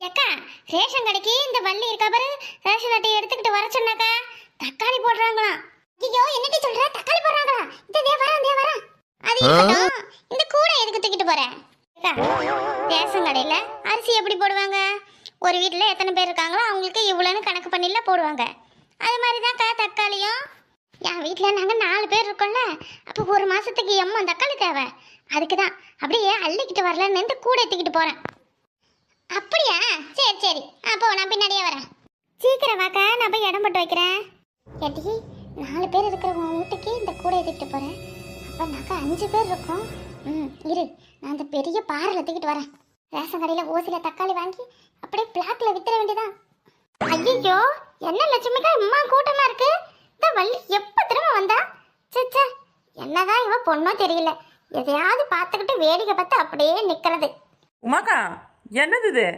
அக்கா, ரேஷன் கடைக்கு இந்த வள்ளி இருக்கா பாரு, ரேஷன் அட்டையை எடுத்துக்கிட்டு வர சொன்னாக்கா. தக்காளி போடுறாங்களாம். ஐயோ, என்னடி சொல்ற? தக்காளி போடுறாங்களா? இதே வரேன். அது இருக்கட்டும், இந்த கூடை எதுக்கு தூக்கிட்டு போற? அக்கா, ரேஷன் கடையில அரிசி எப்படி போடுவாங்க? ஒரு வீட்டில் எத்தனை பேர் இருக்காங்களோ அவங்களுக்கு இவ்வளோன்னு கணக்கு பண்ணில போடுவாங்க. அது மாதிரி தான்க்கா தக்காளியும். என் வீட்டில் நாங்கள் 4 பேர் இருக்கோம்ல, அப்போ ஒரு மாதத்துக்கு எம்மா தக்காளி தேவை. அதுக்கு தான் அப்படியே அள்ளிக்கிட்டு வரலன்னு இந்த கூடை தூக்கிட்டு போகிறேன். அப்படியா? சரி, அப்போ நான் பின்னாடியே வரேன். சீக்கிரம் வாக்கா, நான் போய் இடம் போட்டு வைக்கிறேன். ஏட்டி, 4 பேர் இருக்கிற உன் வீட்டுக்கு இந்த கூடையை தூக்கிட்டு போகிறேன். அப்போ நாக்கா 5 பேர் இருக்கோம். இரு, நான் இந்த பெரிய பாறையில் தூக்கிட்டு வரேன். ரேஷன் கடையில் ஓசியில் தக்காளி வாங்கி அப்படியே பிளாக்ல வித்துற வேண்டியதான். ஐயோ, என்ன லட்சுமிக்கா இம்மா கூட்டமா இருக்கு? இந்த வள்ளி எப்போ திரும்ப வந்தா? சே, என்னதான் இவ பொண்ணோ தெரியல. எதையாவது பார்த்துக்கிட்டு வேடிக்கை பார்த்து அப்படியே நிற்கிறது. உமாக்கா, என்னது இது?